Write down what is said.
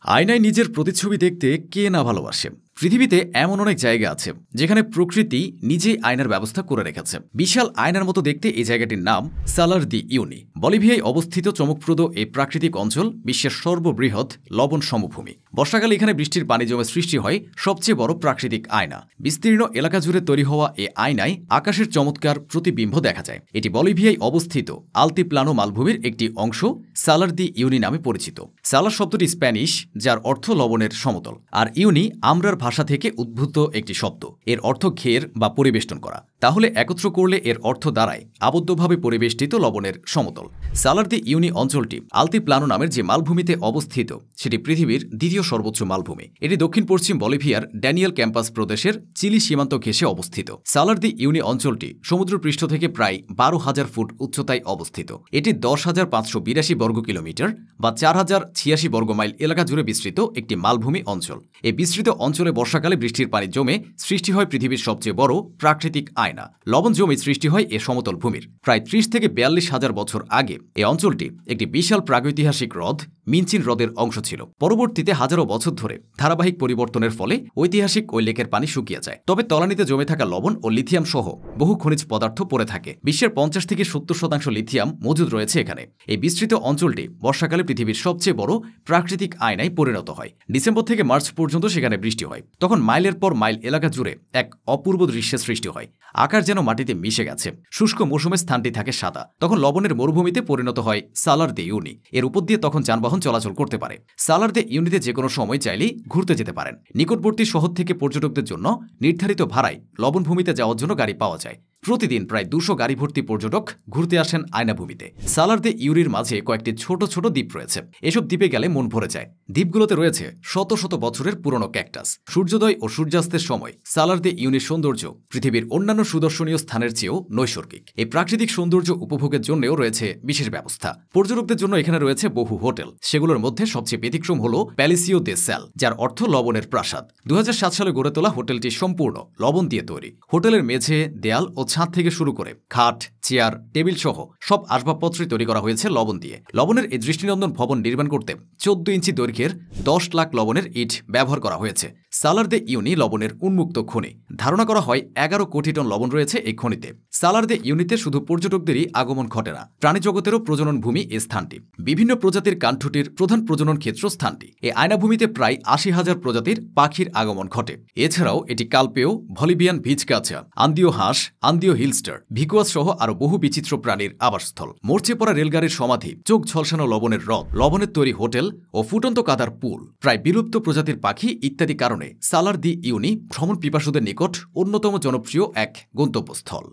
আয়নায় নিজের প্রতিচ্ছবি দেখতে কে না ভালোবাসে। পৃথিবীতে এমন অনেক জায়গা আছে যেখানে প্রকৃতি নিজেই আয়নার ব্যবস্থা করে রেখেছে। বিশাল আয়নার মতো দেখতে এই জায়গাটির নাম সালার দি ইউনি। বলিভিয়ায় অবস্থিত চমকপ্রদ এই প্রাকৃতিক অঞ্চল বিশ্বের সর্ববৃহৎ লবণ সমভূমি। বর্ষাকালে এখানে বৃষ্টির পানি জমে সৃষ্টি হয় সবচেয়ে বড় প্রাকৃতিক আয়না। বিস্তীর্ণ এলাকা জুড়ে তৈরি হওয়া এই আয়নায় আকাশের চমৎকার প্রতিবিম্ব দেখা যায়। এটি বলিভিয়ায় অবস্থিত আলতিপ্লানো মালভূমির একটি অংশ সালার দি ইউনি নামে পরিচিত। সালার শব্দটি স্প্যানিশ, যার অর্থ লবণের সমতল, আর ইউনি আমরার ভাষা থেকে উদ্ভূত একটি শব্দ। এর অর্থ ঘের বা পরিবেষ্টন করা। তাহলে একত্র করলে এর অর্থ দাঁড়ায় আবদ্ধভাবে পরিবেষ্টিত লবণের সমতল। সালার দি ইউনি অঞ্চলটি আলতিপ্লানো নামের যে মালভূমিতে অবস্থিত সেটি পৃথিবীর দ্বিতীয় সর্বোচ্চ মালভূমি। এটি দক্ষিণ পশ্চিম বলিভিয়ার ড্যানিয়েল ক্যাম্পাস প্রদেশের চিলি সীমান্ত ঘেঁষে অবস্থিত। সালার দি ইউনি অঞ্চলটি সমুদ্রপৃষ্ঠ থেকে প্রায় 12,000 ফুট উচ্চতায় অবস্থিত। এটি 10,582 বর্গ কিলোমিটার বা 4,086 বর্গমাইল এলাকা জুড়ে বিস্তৃত একটি মালভূমি অঞ্চল। এই বিস্তৃত অঞ্চলে বর্ষাকালে বৃষ্টির পানি জমে সৃষ্টি হয় পৃথিবীর সবচেয়ে বড় প্রাকৃতিক আয়না। লবণ জমে সৃষ্টি হয় এ সমতল ভূমির। প্রায় 30 থেকে 42,000 বছর আগে এই অঞ্চলটি একটি বিশাল প্রাগৈতিহাসিক হ্রদ মিনচিন হ্রদের অংশ ছিল। পরবর্তীতে হাজারো বছর ধরে ধারাবাহিক পরিবর্তনের ফলে ঐতিহাসিক ওই লেকের পানি শুকিয়ে যায়। তবে তলানিতে জমে থাকা লবণ ও লিথিয়াম সহ বহু খনিজ পদার্থ পড়ে থাকে। বিশ্বের 50 থেকে 70% লিথিয়াম মজুদ রয়েছে এখানে। এই বিস্তৃত অঞ্চলটি বর্ষাকালে পৃথিবীর সবচেয়ে বড় প্রাকৃতিক আয়নায় পরিণত হয়। ডিসেম্বর থেকে মার্চ পর্যন্ত সেখানে বৃষ্টি হয়। তখন মাইলের পর মাইল এলাকা জুড়ে এক অপূর্ব দৃশ্যের সৃষ্টি হয়। আকাশ যেন মাটিতে মিশে গেছে। শুষ্ক মৌসুমে স্থানটি থাকে সাদা। তখন লবণের মরুভূমিতে পরিণত হয় সালার দি ইউনি। এর উপর দিয়ে তখন যানবাহন চলাচল করতে পারে। সালার দি ইউনিতে যে কোনো সময় চাইলেই ঘুরতে যেতে পারেন। নিকটবর্তী শহর থেকে পর্যটকদের জন্য নির্ধারিত ভাড়ায় লবণভূমিতে যাওয়ার জন্য গাড়ি পাওয়া যায়। প্রতিদিন প্রায় 200 গাড়ি ভর্তি পর্যটক ঘুরতে আসেন আয়নাভূমিতে। সালার দি ইউরির মাঝে কয়েকটি ছোট ছোট দ্বীপ রয়েছে। এসব দ্বীপে গেলে মন ভরে যায়। দ্বীপগুলোতে রয়েছে শত শত বছরের পুরনো ক্যাকটাস। সূর্যোদয় ও সূর্যাস্তের সময় সালার দি ইউনির সৌন্দর্য পৃথিবীর অন্যান্য সুদর্শনীয় স্থানের চেয়েও নৈসর্গিক। এই প্রাকৃতিক সৌন্দর্য উপভোগের জন্যও রয়েছে বিশেষ ব্যবস্থা। পর্যটকদের জন্য এখানে রয়েছে বহু হোটেল। সেগুলোর মধ্যে সবচেয়ে ব্যতিক্রম হল প্যালিসিও দে স্যাল, যার অর্থ লবণের প্রাসাদ। 2007 সালে গড়ে তোলা হোটেলটি সম্পূর্ণ লবণ দিয়ে তৈরি। হোটেলের মেঝে, দেয়াল ও ছাদ থেকে শুরু করে খাট, চেয়ার, টেবিল সহ সব আসবাবপত্রই তৈরি করা হয়েছে লবণ দিয়ে। লবণের এই দৃষ্টিনন্দন ভবন নির্মাণ করতে 14 ইঞ্চি দৈর্ঘ্যের 10 লাখ লবণের ইট ব্যবহার করা হয়েছে। সালার দে ইউনি লবণের উন্মুক্ত খনি। ধারণা করা হয় 11 কোটি টন লবণ রয়েছে এই খনিতে। সালার দে ইউনিতে শুধু পর্যটকদেরই আগমন ঘটে না, প্রাণীজগতেরও প্রজনন ভূমি এই স্থানটি। বিভিন্ন প্রজাতির কাঠঠুটির প্রধান প্রজনন ক্ষেত্র স্থানটি। এই আয়নাভূমিতে প্রায় 80,000 প্রজাতির পাখির আগমন ঘটে। এছাড়াও এটি কালপেয়, বলিভিয়ান ভিজকাচা, আন্দিও হাঁস, আন্দিও হিলস্টার, ভিকুয়াস সহ আরো বহু বিচিত্র প্রাণীর আবাসস্থল। মরচে পড়া রেলগাড়ির সমাধি, চোখ ঝলসানো লবণের হ্রদ, লবণের তৈরি হোটেল ও ফুটন্ত কাদার পুল, প্রায় বিলুপ্ত প্রজাতির পাখি ইত্যাদি কারণে সালার দি ইউনি ভ্রমণ পিপাসুদের নিকট অন্যতম জনপ্রিয় এক গন্তব্যস্থল।